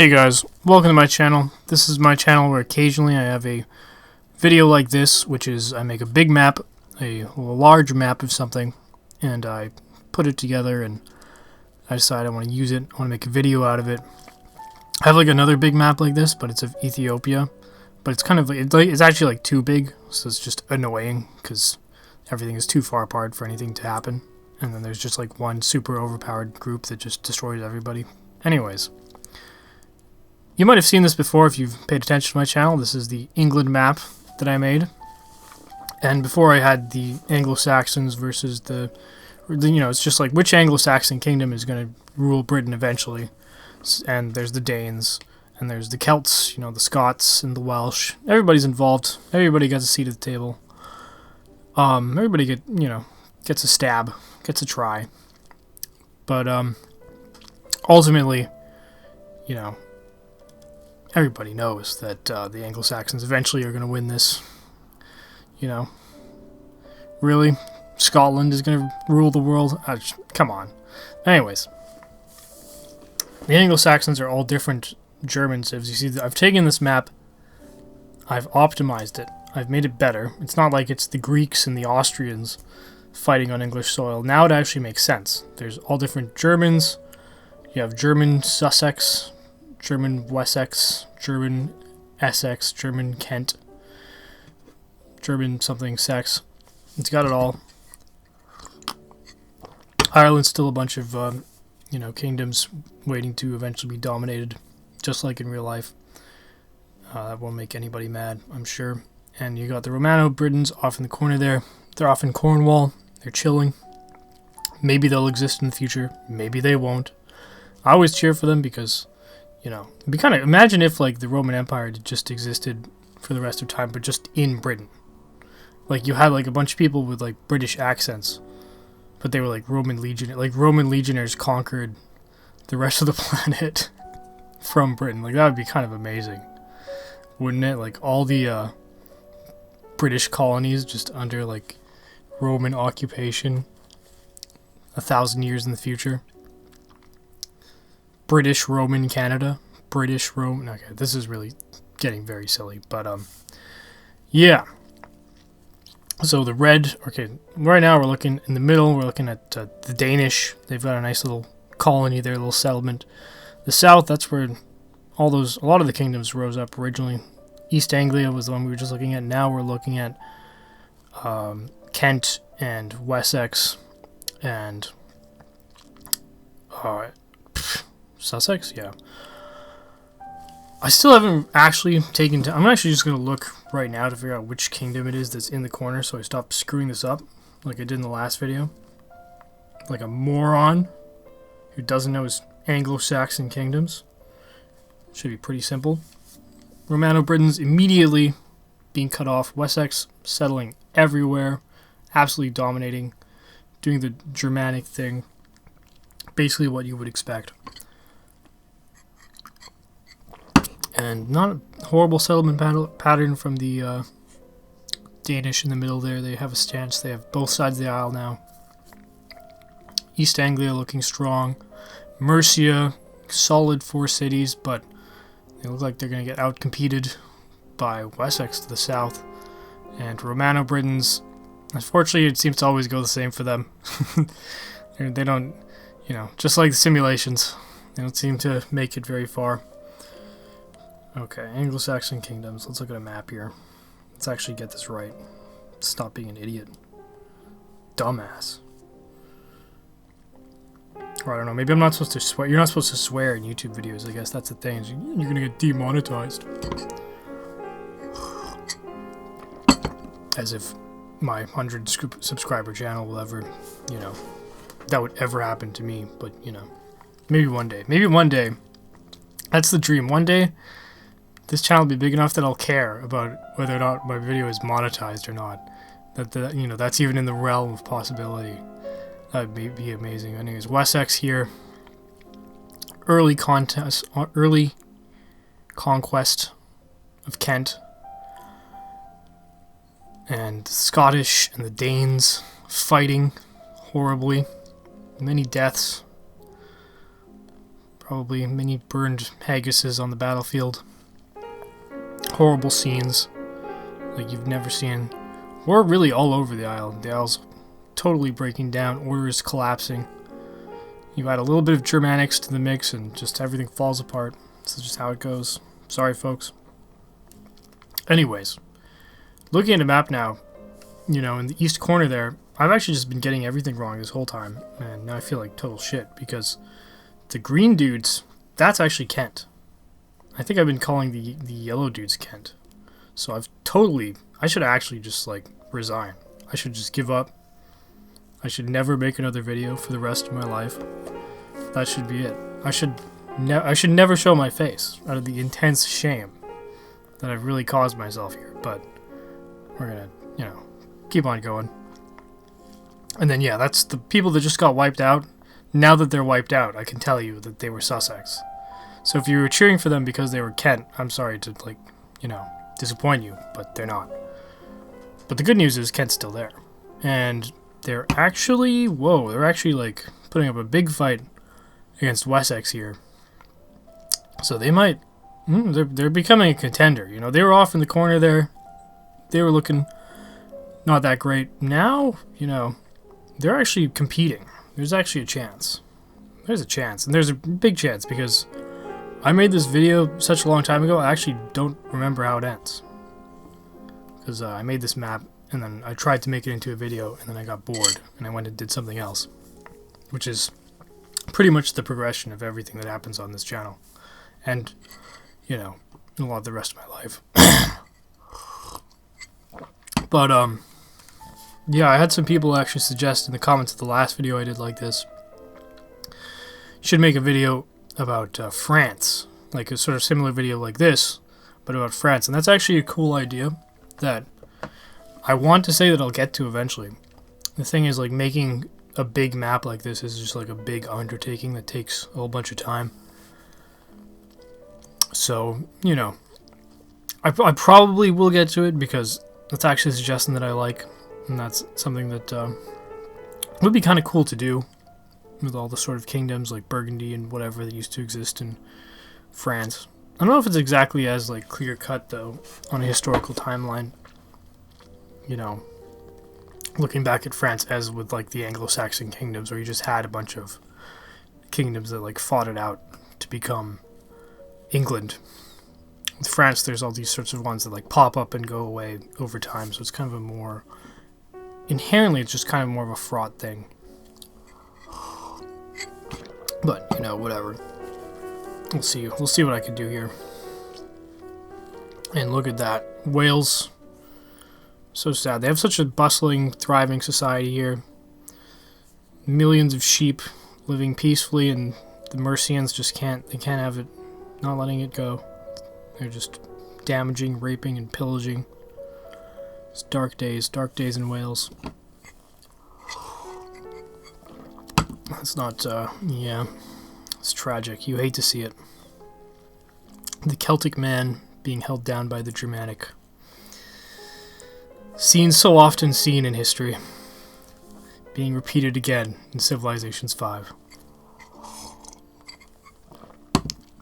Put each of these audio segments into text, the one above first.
Hey guys, welcome to my channel. This is my channel where occasionally I have a video like this, which is I make a big map, a large map of something, and I put it together and I decide I want to use it, I want to make a video out of it. I have like another big map like this, but it's of Ethiopia, but it's kind of it's actually like too big, so it's just annoying because everything is too far apart for anything to happen, and then there's just like one super overpowered group that just destroys everybody. Anyways. You might have seen this before if you've paid attention to my channel. This is the England map that I made. And before I had the Anglo-Saxons versus it's just like which Anglo-Saxon kingdom is going to rule Britain eventually. And there's the Danes, and there's the Celts, the Scots and the Welsh. Everybody's involved. Everybody gets a seat at the table. Everybody gets a stab, gets a try. But ultimately, everybody knows that the Anglo-Saxons eventually are going to win this. Really? Scotland is going to rule the world? Come on. Anyways. The Anglo-Saxons are all different German civs. You see, I've taken this map, I've optimized it, I've made it better. It's not like it's the Greeks and the Austrians fighting on English soil. Now it actually makes sense. There's all different Germans. You have German Sussex, German Wessex, German Essex, German Kent, German something sex. It's got it all. Ireland's still a bunch of, kingdoms waiting to eventually be dominated, just like in real life. That won't make anybody mad, I'm sure. And you got the Romano-Britons off in the corner there. They're off in Cornwall. They're chilling. Maybe they'll exist in the future. Maybe they won't. I always cheer for them because it'd be kind of, imagine if like the Roman Empire just existed for the rest of time, but just in Britain. Like you had like a bunch of people with like British accents, but they were like Roman legionnaires conquered the rest of the planet from Britain. Like that would be kind of amazing, wouldn't it? Like all the British colonies just under like Roman occupation 1,000 years in the future. British Roman Canada. British Roman... Okay, this is really getting very silly. But, yeah. So the red... Okay, right now we're looking in the middle. We're looking at the Danish. They've got a nice little colony there, a little settlement. The south, that's where a lot of the kingdoms rose up originally. East Anglia was the one we were just looking at. Now we're looking at Kent and Wessex and... Sussex? Yeah. I still haven't actually taken time. I'm actually just going to look right now to figure out which kingdom it is that's in the corner so I stop screwing this up like I did in the last video. Like a moron who doesn't know his Anglo-Saxon kingdoms. Should be pretty simple. Romano-Britons immediately being cut off. Wessex settling everywhere. Absolutely dominating. Doing the Germanic thing. Basically what you would expect. And not a horrible settlement pattern from the Danish in the middle there. They have a stance. They have both sides of the aisle now. East Anglia looking strong. Mercia, solid 4 cities, but they look like they're going to get outcompeted by Wessex to the south. And Romano-Britons, unfortunately, it seems to always go the same for them. They don't, just like the simulations, they don't seem to make it very far. Okay, Anglo-Saxon kingdoms. Let's look at a map here. Let's actually get this right. Stop being an idiot. Dumbass. Or I don't know, maybe I'm not supposed to swear. You're not supposed to swear in YouTube videos, I guess that's the thing. You're gonna get demonetized. As if my 100 subscriber channel will ever, that would ever happen to me. But, maybe one day. Maybe one day. That's the dream. One day, this channel will be big enough that I'll care about whether or not my video is monetized or not. That's even in the realm of possibility. That would be amazing. Anyways, Wessex here. Early conquest of Kent. And the Scottish and the Danes fighting horribly. Many deaths. probably many burned haggis on the battlefield. Horrible scenes like you've never seen. We're really all over the Isle. The Isle's totally breaking down, orders collapsing. You add a little bit of Germanics to the mix and just everything falls apart. This is just how it goes. Sorry, folks. Anyways, looking at a map now, you know, in the east corner there, I've actually just been getting everything wrong this whole time, and now I feel like total shit, because the green dudes, that's actually Kent. I think I've been calling the yellow dudes Kent. So I should actually just, like, resign. I should just give up. I should never make another video for the rest of my life. That should be it. I should never show my face out of the intense shame that I've really caused myself here, but we're gonna, you know, keep on going. And then, yeah, that's the people that just got wiped out. Now that they're wiped out, I can tell you that they were Sussex. So if you were cheering for them because they were Kent, I'm sorry to, like, you know, disappoint you, but they're not. But the good news is Kent's still there. And they're actually, like, putting up a big fight against Wessex here. So they might, they're becoming a contender. You know, they were off in the corner there. They were looking not that great. Now, you know, they're actually competing. There's actually a chance. There's a chance, and there's a big chance, because I made this video such a long time ago, I actually don't remember how it ends. Because I made this map, and then I tried to make it into a video, and then I got bored, and I went and did something else. Which is pretty much the progression of everything that happens on this channel. And, you know, a lot of the rest of my life. But, yeah, I had some people actually suggest in the comments of the last video I did like this, should make a video about France, like a sort of similar video like this, but about France. And that's actually a cool idea that I want to say that I'll get to eventually. The thing is, like, making a big map like this is just like a big undertaking that takes a whole bunch of time. So, you know, I probably will get to it, because that's actually a suggestion that I like, and that's something that would be kind of cool to do with all the sort of kingdoms like Burgundy and whatever that used to exist in France. I don't know if it's exactly as, like, clear-cut, though, on a historical timeline. You know, looking back at France as with, like, the Anglo-Saxon kingdoms, where you just had a bunch of kingdoms that, like, fought it out to become England. With France, there's all these sorts of ones that, like, pop up and go away over time, so it's kind of a more... Inherently, it's just kind of more of a fraught thing. But, you know, whatever. We'll see what I can do here. And look at that. Wales. So sad. They have such a bustling, thriving society here. Millions of sheep living peacefully, and the Mercians just can't have it, not letting it go. They're just damaging, raping, and pillaging. It's dark days in Wales. That's not, yeah, it's tragic. You hate to see it. The Celtic man being held down by the Germanic. Scenes so often seen in history, being repeated again in Civilizations 5.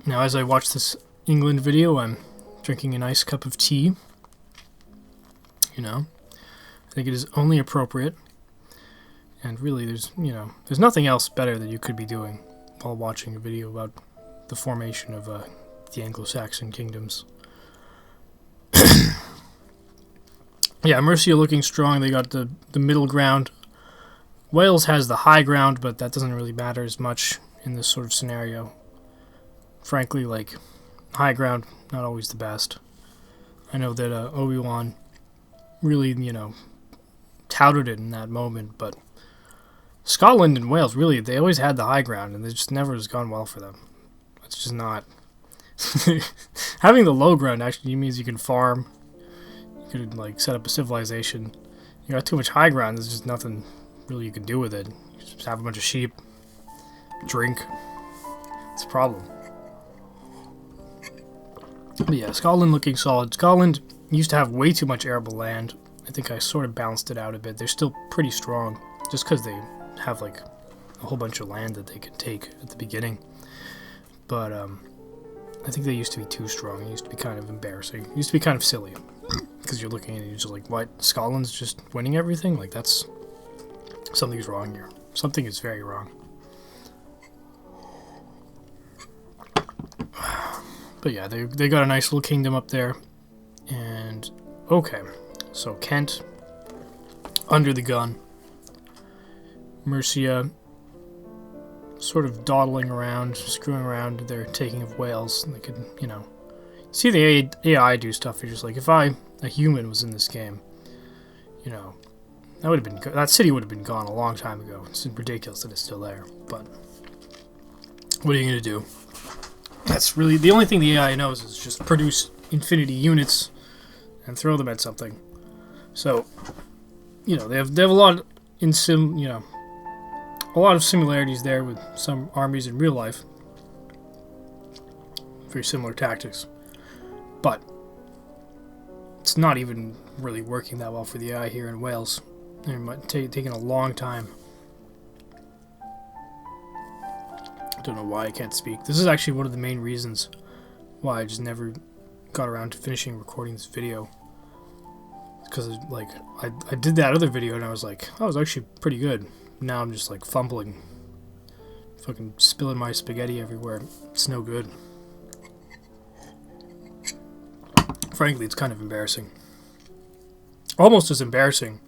Now, as I watch this England video, I'm drinking a nice cup of tea. You know, I think it is only appropriate. And really, there's nothing else better that you could be doing while watching a video about the formation of the Anglo-Saxon kingdoms. Yeah, Mercia looking strong. They got the middle ground. Wales has the high ground, but that doesn't really matter as much in this sort of scenario. Frankly, like, high ground, not always the best. I know that Obi-Wan really, you know, touted it in that moment, but Scotland and Wales, really, they always had the high ground, and it just never has gone well for them. It's just not. Having the low ground actually means you can farm. You could, like, set up a civilization. You got too much high ground, there's just nothing really you can do with it. You just have a bunch of sheep, drink. It's a problem. But yeah, Scotland looking solid. Scotland used to have way too much arable land. I think I sort of balanced it out a bit. They're still pretty strong, just because they have, like, a whole bunch of land that they can take at the beginning. but I think they used to be too strong. It used to be kind of embarrassing. It used to be kind of silly, because you're looking at it and you're just like, what? Scotland's just winning everything? Like, that's... Something's wrong here. Something is very wrong. But yeah, they got a nice little kingdom up there. And, okay. So, Kent, under the gun. Mercia, sort of dawdling around, screwing around their taking of Wales. They could, you know, see the AI do stuff. You're just like, if a human was in this game, you know, that would have been, that city would have been gone a long time ago. It's ridiculous that it's still there, but what are you gonna do? That's really the only thing the AI knows is just produce infinity units and throw them at something. So, you know, they have a lot a lot of similarities there with some armies in real life. Very similar tactics. But it's not even really working that well for the AI here in Wales. It's taking a long time. I don't know why I can't speak. This is actually one of the main reasons why I just never got around to finishing recording this video. Because, like, I did that other video and I was like, that was actually pretty good. Now I'm just, like, fumbling. Fucking spilling my spaghetti everywhere. It's no good. Frankly, it's kind of embarrassing. Almost as embarrassing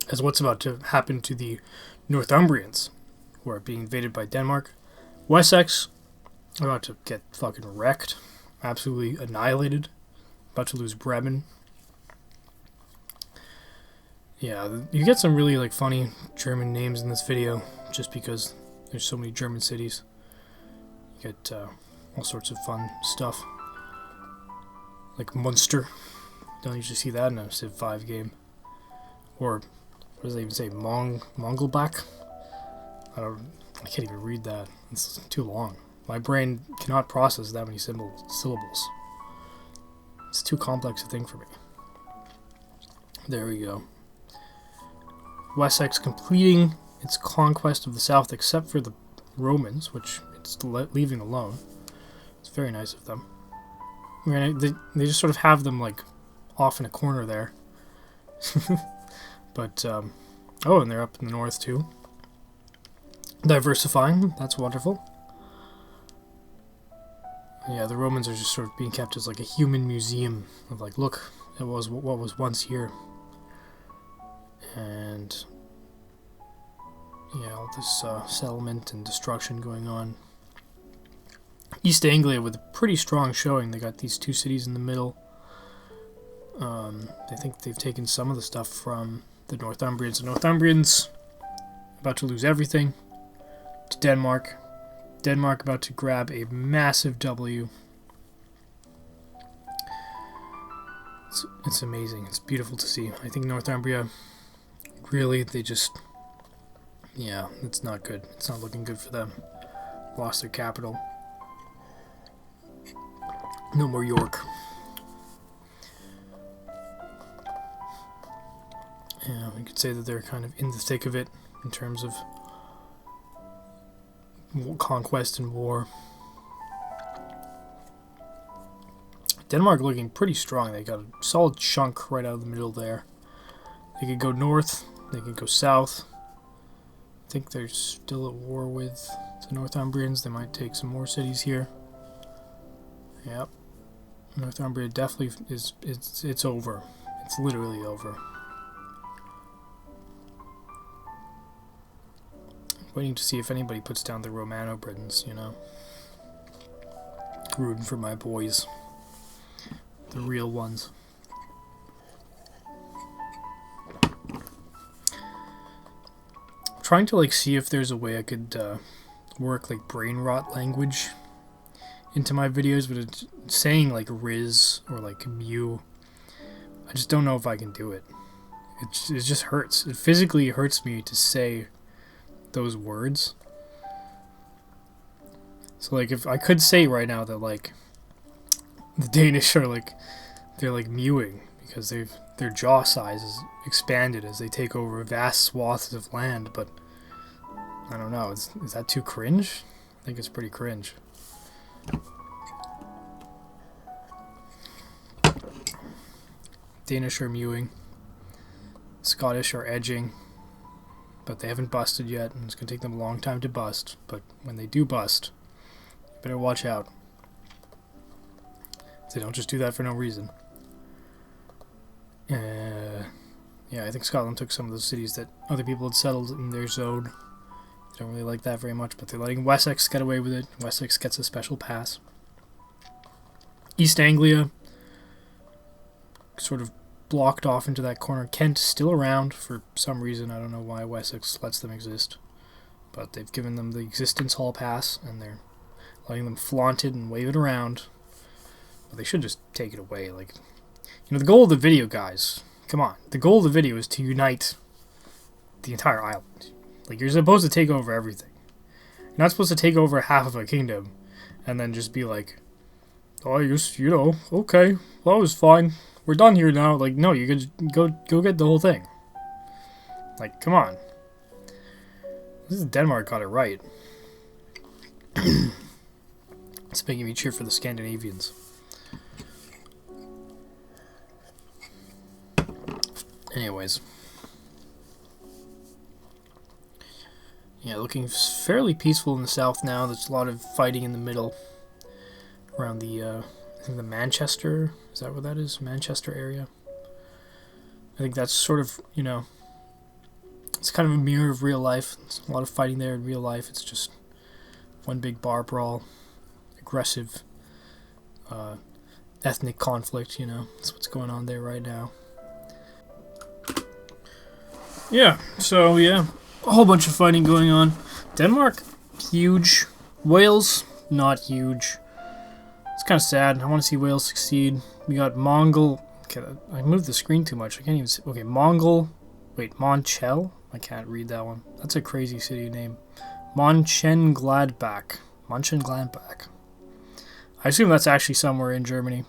as what's about to happen to the Northumbrians, who are being invaded by Denmark. Wessex are about to get fucking wrecked. Absolutely annihilated. About to lose Bremen. Yeah, you get some really, like, funny German names in this video, just because there's so many German cities. You get all sorts of fun stuff. Like Munster. Don't usually see that in a Civ 5 game. Or, what does they even say? Mongelbach? I can't even read that. It's too long. My brain cannot process that many syllables. It's too complex a thing for me. There we go. Wessex completing its conquest of the south, except for the Romans, which it's leaving alone. It's very nice of them. I mean, they just sort of have them, like, off in a corner there. But, oh, and they're up in the north, too. Diversifying, that's wonderful. Yeah, the Romans are just sort of being kept as, like, a human museum of, like, look, it was what was once here. And yeah, all this settlement and destruction going on. East Anglia with a pretty strong showing. They got these two cities in the middle. I think they've taken some of the stuff from the Northumbrians. The Northumbrians about to lose everything to Denmark. Denmark about to grab a massive W. It's amazing. It's beautiful to see. I think Northumbria, really, they just... Yeah, it's not good. It's not looking good for them. Lost their capital. No more York. Yeah, we could say that they're kind of in the thick of it in terms of conquest and war. Denmark looking pretty strong. They got a solid chunk right out of the middle there. They could go north. They could go south. I think they're still at war with the Northumbrians. They might take some more cities here. Yep. Northumbria definitely is... It's over. It's literally over. Waiting to see if anybody puts down the Romano-Britons, you know. Rooting for my boys. The real ones. I'm trying to, like, see if there's a way I could work, like, brain rot language into my videos, but it's saying, like, Riz or, like, Mew. I just don't know if I can do it. It just hurts. It physically hurts me to say those words. So, like, if I could say right now that, like, the Danish are, like, they're, like, mewing because their jaw size is expanded as they take over vast swaths of land, but I don't know, is that too cringe? I think it's pretty cringe. Danish are mewing. Scottish are edging. But they haven't busted yet, and it's going to take them a long time to bust. But when they do bust, you better watch out. They don't just do that for no reason. Yeah, I think Scotland took some of those cities that other people had settled in their zone. They don't really like that very much, but they're letting Wessex get away with it. Wessex gets a special pass. East Anglia sort of blocked off into that corner. Kent still around for some reason. I don't know why Wessex lets them exist. But they've given them the existence hall pass, and they're letting them flaunt it and wave it around. But they should just take it away. Like, you know, the goal of the video, guys, come on. The goal of the video is to unite the entire island. Like, you're supposed to take over everything. You're not supposed to take over half of a kingdom and then just be like, oh, you know, okay, well, that was fine. We're done here now. Like, no, you could go get the whole thing. Like, come on. This is Denmark got it right. It's making me cheer for the Scandinavians. Anyways. Yeah, looking fairly peaceful in the south now. There's a lot of fighting in the middle. Around the, I think the Manchester, is that what that is? Manchester area? I think that's sort of, you know, it's kind of a mirror of real life. There's a lot of fighting there in real life. It's just one big bar brawl. Aggressive, ethnic conflict, you know. That's what's going on there right now. Yeah, so, yeah, a whole bunch of fighting going on. Denmark, huge. Wales, not huge. It's kind of sad. I want to see Wales succeed. We got Mongol. Okay, I moved the screen too much. I can't even see. Okay, Mongol. Wait, Monchel? I can't read that one. That's a crazy city name. Mönchengladbach. Mönchengladbach. I assume that's actually somewhere in Germany.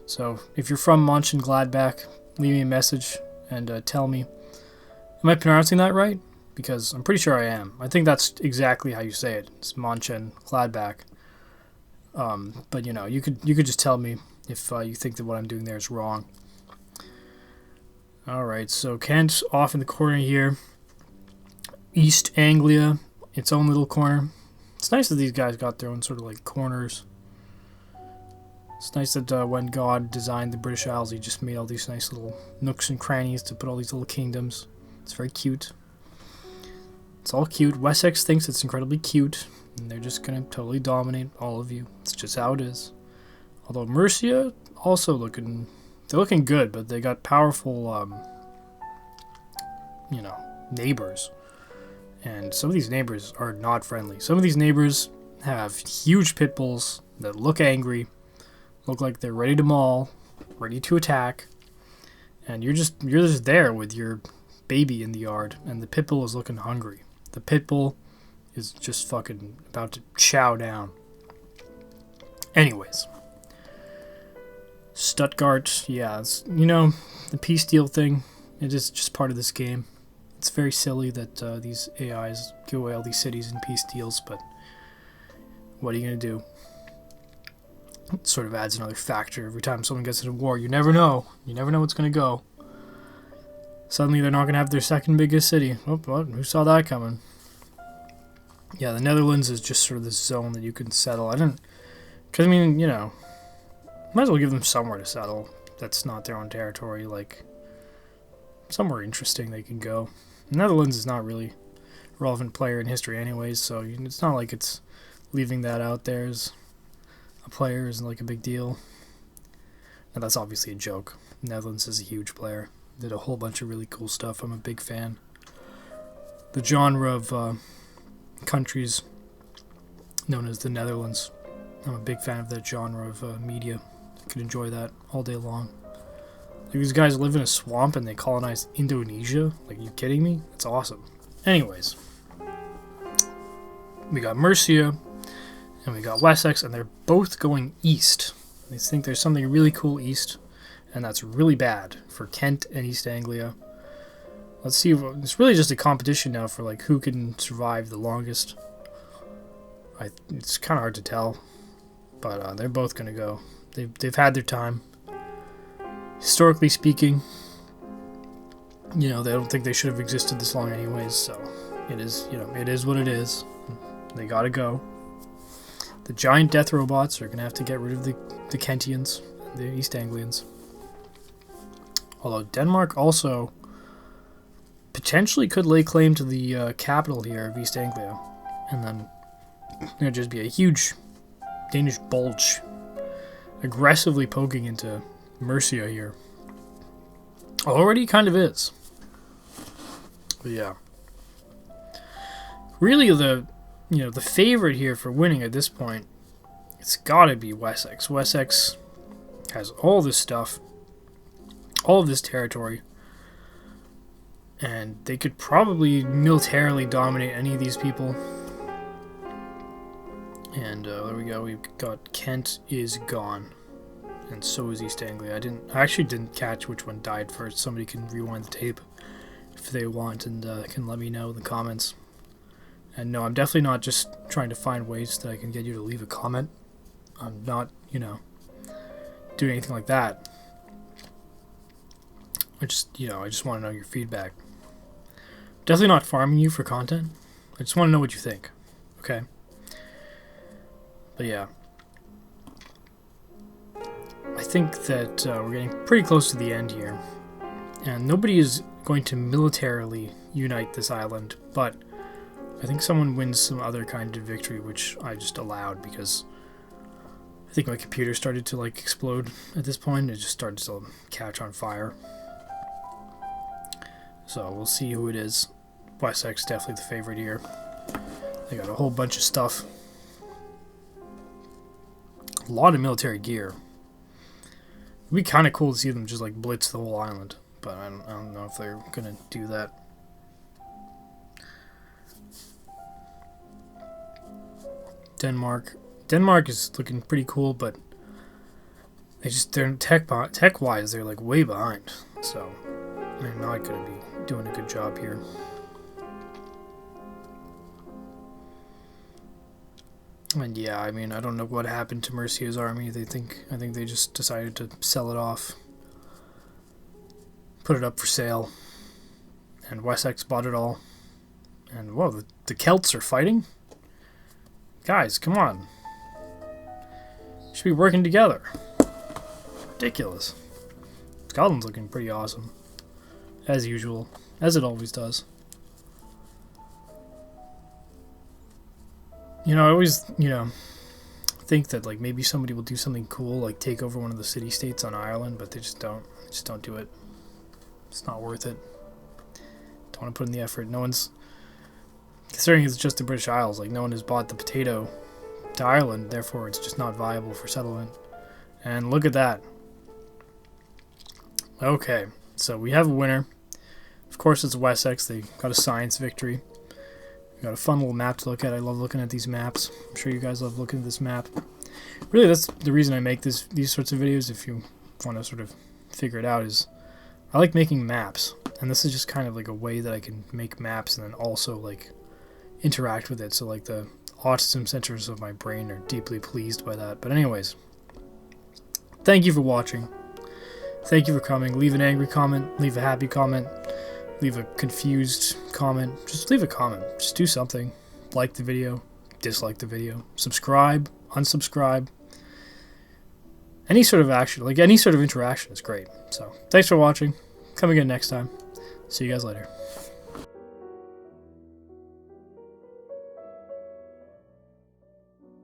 So, if you're from Mönchengladbach, leave me a message and tell me. Am I pronouncing that right? Because I'm pretty sure I am. I think that's exactly how you say it. It's Mönchengladbach. But you know, you could just tell me if you think that what I'm doing there is wrong. Alright, so Kent off in the corner here. East Anglia, its own little corner. It's nice that these guys got their own sort of like corners. It's nice that when God designed the British Isles, he just made all these nice little nooks and crannies to put all these little kingdoms. It's very cute. It's all cute. Wessex thinks it's incredibly cute, and they're just going to totally dominate all of you. It's just how it is. Although Mercia also they're looking good, but they got powerful, you know, neighbors. And some of these neighbors are not friendly. Some of these neighbors have huge pit bulls that look angry, look like they're ready to maul, ready to attack, and you're just there with your baby in the yard, and the pit bull is looking hungry. The pit bull is just fucking about to chow down. Anyways. Stuttgart, yeah, it's, you know, the peace deal thing, it is just part of this game. It's very silly that these AIs give away all these cities in peace deals, but what are you going to do? It sort of adds another factor. Every time someone gets into war, you never know. You never know what's going to go. Suddenly they're not going to have their second biggest city. Oh, what? Who saw that coming? Yeah, the Netherlands is just sort of this zone that you can settle. Because, I mean, you know, might as well give them somewhere to settle that's not their own territory. Like, somewhere interesting they can go. The Netherlands is not really a relevant player in history anyways, so it's not like it's leaving that out there as a player isn't like a big deal. Now, that's obviously a joke. The Netherlands is a huge player. Did a whole bunch of really cool stuff. I'm a big fan. The genre of countries known as the Netherlands. I'm a big fan of that genre of media. I could enjoy that all day long. Like, these guys live in a swamp and they colonize Indonesia? Like, are you kidding me? That's awesome. Anyways. We got Mercia and we got Wessex, and they're both going east. They think there's something really cool east, and that's really bad for Kent and East Anglia. Let's see. It's really just a competition now for like who can survive the longest. It's kind of hard to tell, but they're both gonna go. They've had their time. historically speaking, you know, they don't think they should have existed this long anyways, so it is, you know, it is what it is. They gotta go. The giant death robots are gonna have to get rid of the Kentians, the East Anglians. Although Denmark also potentially could lay claim to the capital here of East Anglia, and then there'd just be a huge Danish bulge aggressively poking into Mercia here. Already kind of is. But yeah. Really the favorite here for winning at this point, it's gotta be Wessex. Wessex has all this stuff, all of this territory, and they could probably militarily dominate any of these people. And there we go. We've got Kent is gone, and so is East Anglia. I actually didn't catch which one died first. Somebody can rewind the tape if they want, and can let me know in the comments. And no, I'm definitely not just trying to find ways that I can get you to leave a comment. I'm not, you know, doing anything like that. I just want to know your feedback. Definitely not farming you for content. I just want to know what you think. Okay? But yeah. I think that we're getting pretty close to the end here. And nobody is going to militarily unite this island, but I think someone wins some other kind of victory, which I just allowed because I think my computer started to like explode at this point. It just started to catch on fire. So we'll see who it is. Wessex definitely the favorite here. They got a whole bunch of stuff. A lot of military gear. It'd be kind of cool to see them just like blitz the whole island, but I don't know if they're gonna do that. Denmark is looking pretty cool, but they're tech wise they're like way behind, so they're not gonna be doing a good job here. And yeah, I mean, I don't know what happened to Mercia's army. I think they just decided to sell it off, put it up for sale, and Wessex bought it all. And whoa, the Celts are fighting? Guys, come on. Should be working together. Ridiculous. Scotland's looking pretty awesome. As usual. As it always does. You know, I always, think that like maybe somebody will do something cool, like take over one of the city-states on Ireland, but they just don't. They just don't do it. It's not worth it. Don't want to put in the effort. No one's... Considering it's just the British Isles, like no one has bought the potato to Ireland, therefore it's just not viable for settlement. And look at that. Okay, so we have a winner. Of course it's Wessex. They got a science victory. We got a fun little map to look at. I love looking at these maps. I'm sure you guys love looking at this map. Really, that's the reason I make these sorts of videos, if you want to sort of figure it out, is I like making maps. And this is just kind of like a way that I can make maps and then also like interact with it, so like the autism centers of my brain are deeply pleased by that. But anyways, thank you for watching. Thank you for coming. Leave an angry comment, leave a happy comment, leave a confused comment. Just leave a comment. Just do something. Like the video, dislike the video, subscribe, unsubscribe. Any sort of action, like any sort of interaction is great. So thanks for watching. Come again next time. See you guys later.